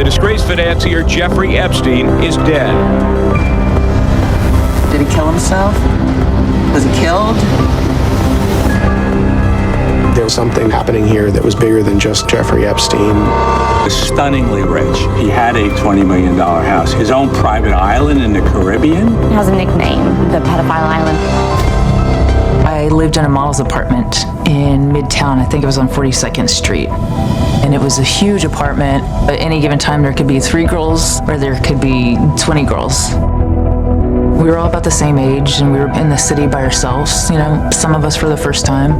The disgraced financier Jeffrey Epstein is dead. Did he kill himself? Was he killed? There was something happening here that was bigger than just Jeffrey Epstein. Stunningly rich. He had a $20 million house, his own private island in the Caribbean. It has a nickname, the Pedophile Island. I lived in a model's apartment in Midtown. I think it was on 42nd Street. And it was a huge apartment. At any given time, there could be 3 girls or there could be 20 girls. We were all about the same age and we were in the city by ourselves, you know, some of us for the first time.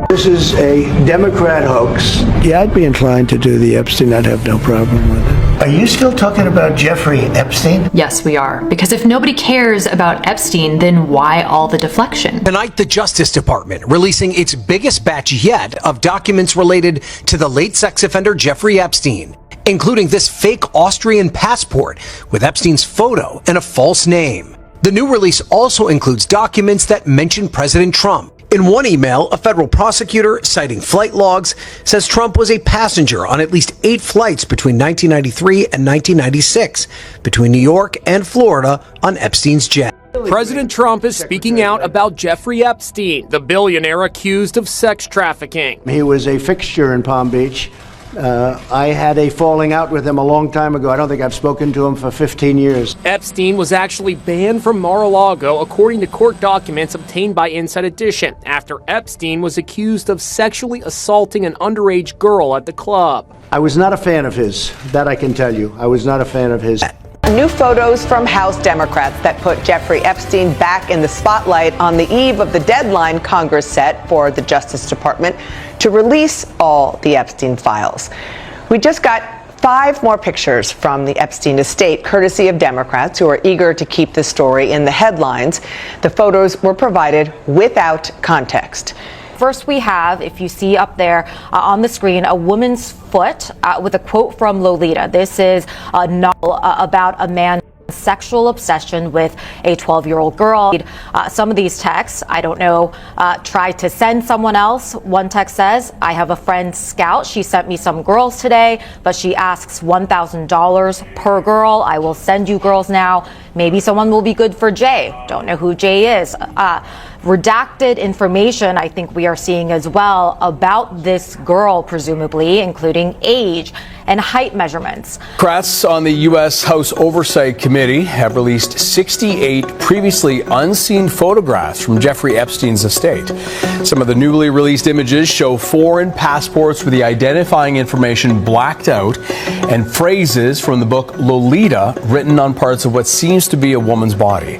This is a Democrat hoax. Yeah, I'd be inclined to do the Epstein. I'd have no problem with it. Are you still talking about Jeffrey Epstein? Yes, we are. Because if nobody cares about Epstein, then why all the deflection? Tonight, the Justice Department releasing its biggest batch yet of documents related to the late sex offender Jeffrey Epstein, including this fake Austrian passport with Epstein's photo and a false name. The new release also includes documents that mention President Trump. In one email, a federal prosecutor, citing flight logs, says Trump was a passenger on at least 8 flights between 1993 and 1996 between New York and Florida on Epstein's jet. President Trump is speaking out about Jeffrey Epstein, the billionaire accused of sex trafficking. He was a fixture in Palm Beach. I had a falling out with him a long time ago. I don't think I've spoken to him for 15 years. Epstein was actually banned from Mar-a-Lago, according to court documents obtained by Inside Edition, after Epstein was accused of sexually assaulting an underage girl at the club. I was not a fan of his. That I can tell you. I was not a fan of his. New photos from House Democrats that put Jeffrey Epstein back in the spotlight on the eve of the deadline Congress set for the Justice Department to release all the Epstein files. We just got 5 more pictures from the Epstein estate, courtesy of Democrats who are eager to keep the story in the headlines. The photos were provided without context. First, we have, if you see up there on the screen, a woman's foot with a quote from Lolita. This is a novel about a man's sexual obsession with a 12-year-old girl. Some of these texts, I don't know, try to send someone else. One text says, I have a friend, Scout. She sent me some girls today, but she asks $1,000 per girl. I will send you girls now. Maybe someone will be good for Jay. Don't know who Jay is. Redacted information, I think we are seeing as well, about this girl, presumably, including age and height measurements. Democrats on the U.S. House Oversight Committee have released 68 previously unseen photographs from Jeffrey Epstein's estate. Some of the newly released images show foreign passports with the identifying information blacked out and phrases from the book Lolita written on parts of what seems to be a woman's body.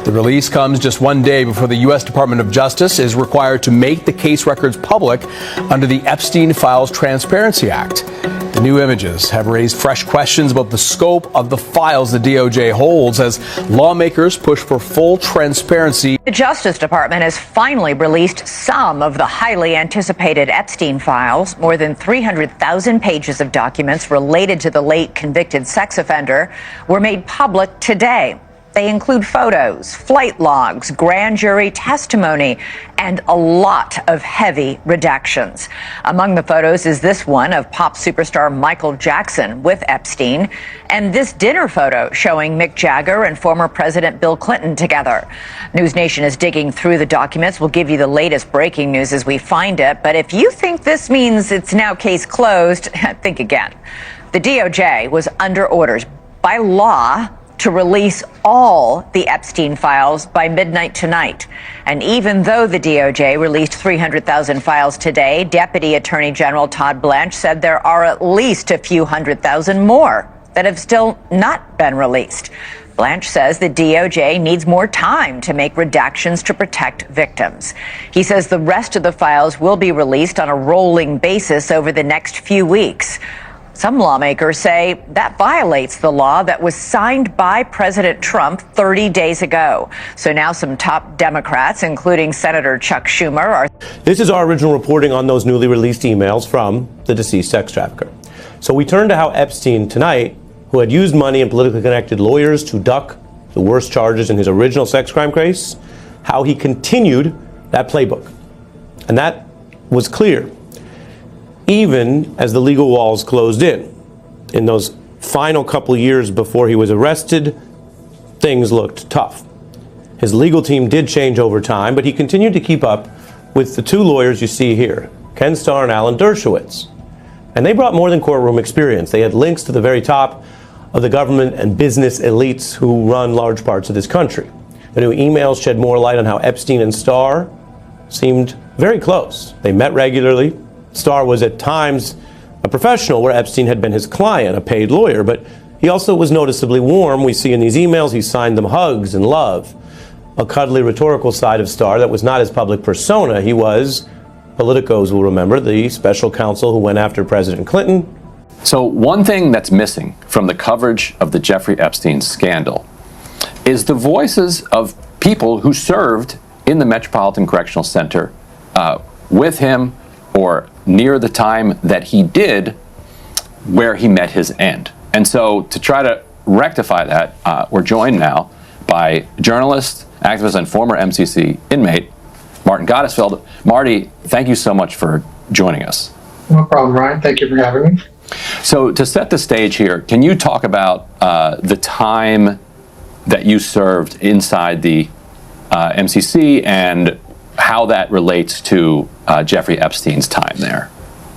The release comes just one day before the U.S. Department of Justice is required to make the case records public under the Epstein Files Transparency Act. The new images have raised fresh questions about the scope of the files the DOJ holds as lawmakers push for full transparency. The Justice Department has finally released some of the highly anticipated Epstein files. More than 300,000 pages of documents related to the late convicted sex offender were made public today. They include photos, flight logs, grand jury testimony, and a lot of heavy redactions. Among the photos is this one of pop superstar Michael Jackson with Epstein, and this dinner photo showing Mick Jagger and former President Bill Clinton together. News Nation is digging through the documents. We'll give you the latest breaking news as we find it, but if you think this means it's now case closed, think again. The DOJ was under orders by law to release all the Epstein files by midnight tonight. And even though the DOJ released 300,000 files today, Deputy Attorney General Todd Blanche said there are at least a few 100,000 more that have still not been released. Blanche says the DOJ needs more time to make redactions to protect victims. He says the rest of the files will be released on a rolling basis over the next few weeks. Some lawmakers say that violates the law that was signed by President Trump 30 days ago. So now some top Democrats, including Senator Chuck Schumer, are... This is our original reporting on those newly released emails from the deceased sex trafficker. So we turn to how Epstein tonight, who had used money and politically connected lawyers to duck the worst charges in his original sex crime case, how he continued that playbook. And that was clear. even as the legal walls closed in. In those final couple years before he was arrested, things looked tough. His legal team did change over time, but he continued to keep up with the two lawyers you see here, Ken Starr and Alan Dershowitz. And they brought more than courtroom experience. They had links to the very top of the government and business elites who run large parts of this country. The new emails shed more light on how Epstein and Starr seemed very close. They met regularly. Starr was at times a professional, where Epstein had been his client, a paid lawyer, but he also was noticeably warm. We see in these emails he signed them hugs and love. A cuddly rhetorical side of Starr that was not his public persona. He was, politicos will remember, the special counsel who went after President Clinton. So one thing that's missing from the coverage of the Jeffrey Epstein scandal is the voices of people who served in the Metropolitan Correctional Center with him or near the time that he did, where he met his end. And so to try to rectify that, we're joined now by journalist, activist, and former MCC inmate, Martin Gottesfeld. Marty, thank you so much for joining us. No problem, Ryan. Thank you for having me. So to set the stage here, can you talk about the time that you served inside the MCC and how that relates to Jeffrey Epstein's time there?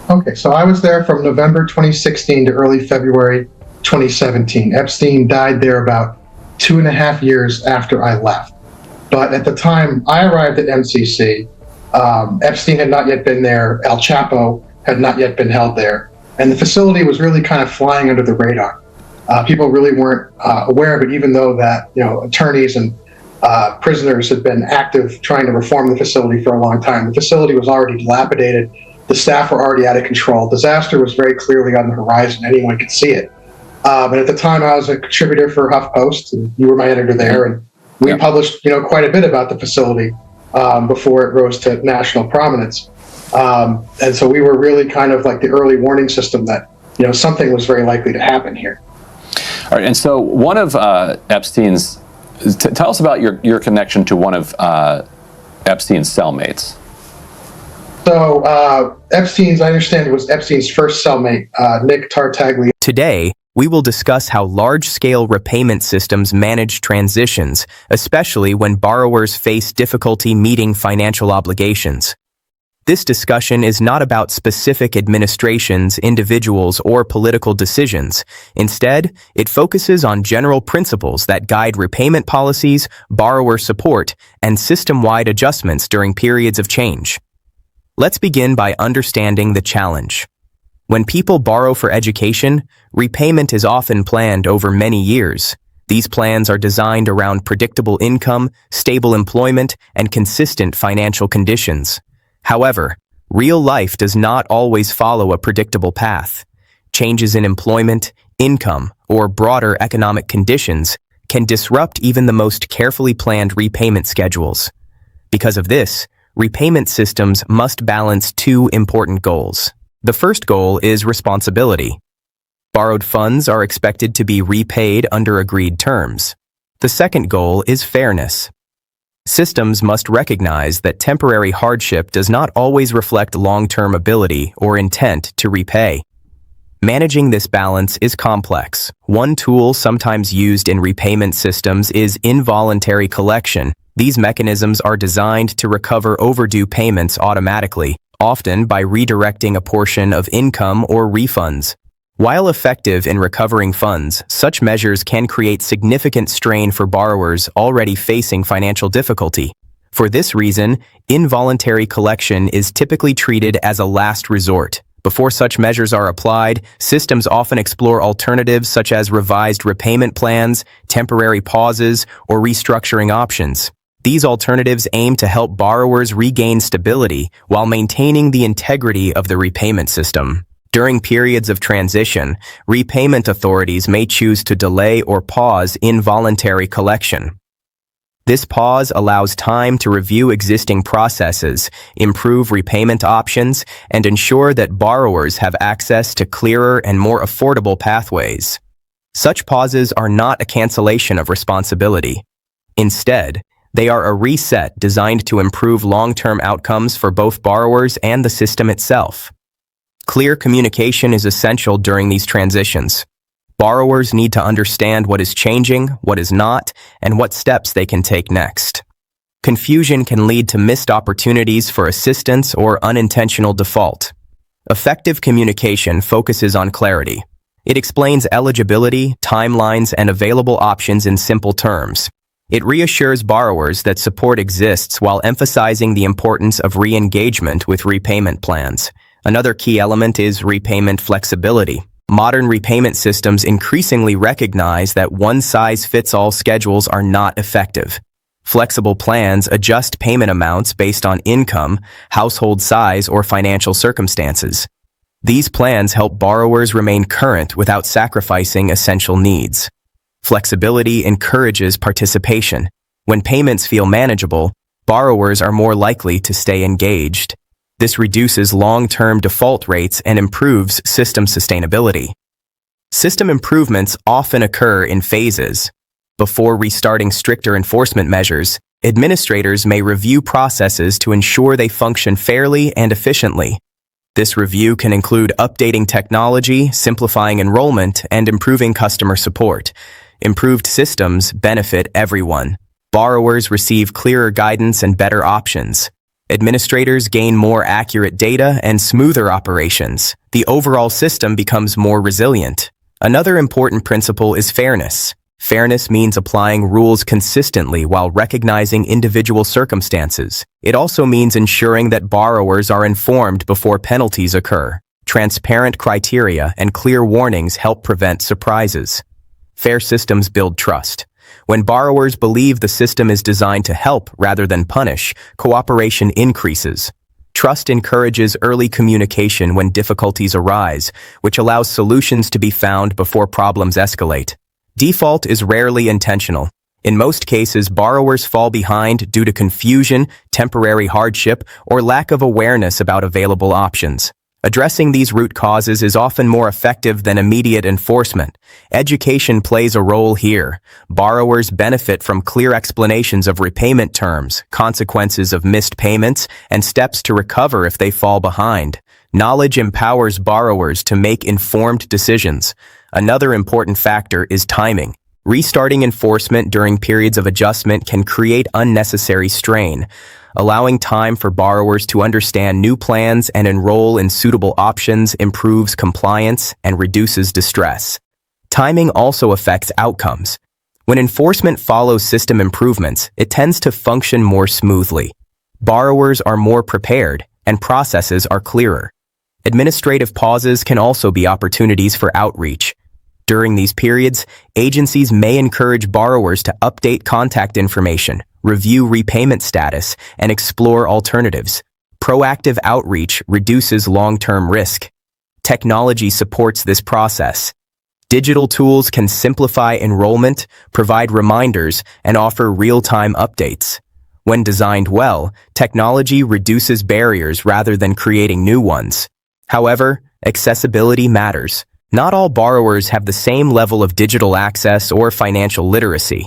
Okay, so I was there from November 2016 to early February 2017. Epstein died there about 2.5 years after I left. But at the time I arrived at MCC, Epstein had not yet been there. El Chapo had not yet been held there. And the facility was really kind of flying under the radar. People really weren't aware of it, even though that, attorneys and prisoners had been active trying to reform the facility for a long time. The facility was already dilapidated. The staff were already out of control. Disaster was very clearly on the horizon. Anyone could see it. But at the time, I was a contributor for HuffPost, and you were my editor there, and we published, quite a bit about the facility before it rose to national prominence. And so we were really kind of like the early warning system that, something was very likely to happen here. All right, and so one of Epstein's, tell us about your connection to one of Epstein's cellmates. So I understand it was Epstein's first cellmate, Nick Tartaglia. Today, we will discuss how large-scale repayment systems manage transitions, especially when borrowers face difficulty meeting financial obligations. This discussion is not about specific administrations, individuals, or political decisions. Instead, it focuses on general principles that guide repayment policies, borrower support, and system-wide adjustments during periods of change. Let's begin by understanding the challenge. When people borrow for education, repayment is often planned over many years. These plans are designed around predictable income, stable employment, and consistent financial conditions. However, real life does not always follow a predictable path. Changes in employment, income, or broader economic conditions can disrupt even the most carefully planned repayment schedules. Because of this, repayment systems must balance two important goals. The first goal is responsibility. Borrowed funds are expected to be repaid under agreed terms. The second goal is fairness. Systems must recognize that temporary hardship does not always reflect long-term ability or intent to repay. Managing this balance is complex. One tool sometimes used in repayment systems is involuntary collection. These mechanisms are designed to recover overdue payments automatically, often by redirecting a portion of income or refunds. While effective in recovering funds, such measures can create significant strain for borrowers already facing financial difficulty. For this reason, involuntary collection is typically treated as a last resort. Before such measures are applied, systems often explore alternatives such as revised repayment plans, temporary pauses, or restructuring options. These alternatives aim to help borrowers regain stability while maintaining the integrity of the repayment system. During periods of transition, repayment authorities may choose to delay or pause involuntary collection. This pause allows time to review existing processes, improve repayment options, and ensure that borrowers have access to clearer and more affordable pathways. Such pauses are not a cancellation of responsibility. Instead, they are a reset designed to improve long-term outcomes for both borrowers and the system itself. Clear communication is essential during these transitions. Borrowers need to understand what is changing, what is not, and what steps they can take next. Confusion can lead to missed opportunities for assistance or unintentional default. Effective communication focuses on clarity. It explains eligibility, timelines, and available options in simple terms. It reassures borrowers that support exists while emphasizing the importance of re-engagement with repayment plans. Another key element is repayment flexibility. Modern repayment systems increasingly recognize that one-size-fits-all schedules are not effective. Flexible plans adjust payment amounts based on income, household size, or financial circumstances. These plans help borrowers remain current without sacrificing essential needs. Flexibility encourages participation. When payments feel manageable, borrowers are more likely to stay engaged. This reduces long-term default rates and improves system sustainability. System improvements often occur in phases. Before restarting stricter enforcement measures, administrators may review processes to ensure they function fairly and efficiently. This review can include updating technology, simplifying enrollment, and improving customer support. Improved systems benefit everyone. Borrowers receive clearer guidance and better options. Administrators gain more accurate data and smoother operations. The overall system becomes more resilient. Another important principle is fairness. Fairness means applying rules consistently while recognizing individual circumstances. It also means ensuring that borrowers are informed before penalties occur. Transparent criteria and clear warnings help prevent surprises. Fair systems build trust. When borrowers believe the system is designed to help rather than punish, cooperation increases. Trust encourages early communication when difficulties arise, which allows solutions to be found before problems escalate. Default is rarely intentional. In most cases, borrowers fall behind due to confusion, temporary hardship, or lack of awareness about available options. Addressing these root causes is often more effective than immediate enforcement. Education plays a role here. Borrowers benefit from clear explanations of repayment terms, consequences of missed payments, and steps to recover if they fall behind. Knowledge empowers borrowers to make informed decisions. Another important factor is timing. Restarting enforcement during periods of adjustment can create unnecessary strain. Allowing time for borrowers to understand new plans and enroll in suitable options improves compliance and reduces distress. Timing also affects outcomes. When enforcement follows system improvements, it tends to function more smoothly. Borrowers are more prepared, and processes are clearer. Administrative pauses can also be opportunities for outreach. During these periods, agencies may encourage borrowers to update contact information, review repayment status, and explore alternatives. Proactive outreach reduces long-term risk. Technology supports this process. Digital tools can simplify enrollment, provide reminders, and offer real-time updates. When designed well, technology reduces barriers rather than creating new ones. However, accessibility matters. Not all borrowers have the same level of digital access or financial literacy.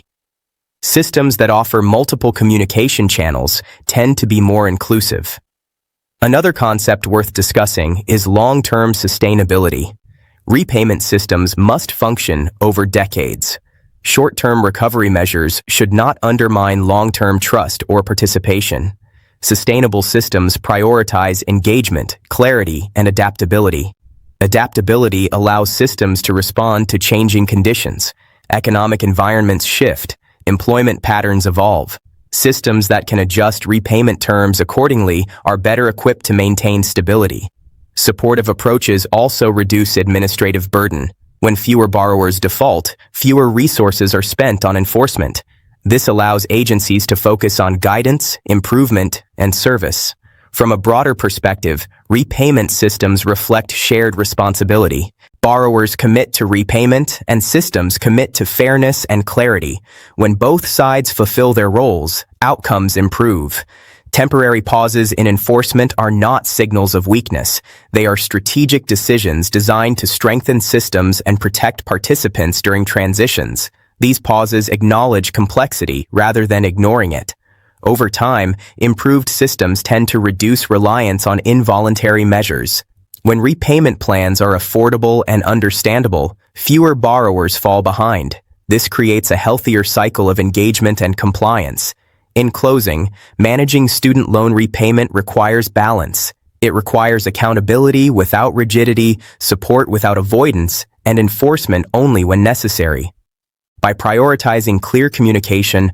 Systems that offer multiple communication channels tend to be more inclusive. Another concept worth discussing is long-term sustainability. Repayment systems must function over decades. Short-term recovery measures should not undermine long-term trust or participation. Sustainable systems prioritize engagement, clarity, and adaptability. Adaptability allows systems to respond to changing conditions. Economic environments shift. Employment patterns evolve. Systems that can adjust repayment terms accordingly are better equipped to maintain stability. Supportive approaches also reduce administrative burden. When fewer borrowers default, fewer resources are spent on enforcement. This allows agencies to focus on guidance, improvement, and service. From a broader perspective, repayment systems reflect shared responsibility. Borrowers commit to repayment, and systems commit to fairness and clarity. When both sides fulfill their roles, outcomes improve. Temporary pauses in enforcement are not signals of weakness. They are strategic decisions designed to strengthen systems and protect participants during transitions. These pauses acknowledge complexity rather than ignoring it. Over time, improved systems tend to reduce reliance on involuntary measures. When repayment plans are affordable and understandable, fewer borrowers fall behind. This creates a healthier cycle of engagement and compliance. In closing, managing student loan repayment requires balance. It requires accountability without rigidity, support without avoidance, and enforcement only when necessary. By prioritizing clear communication,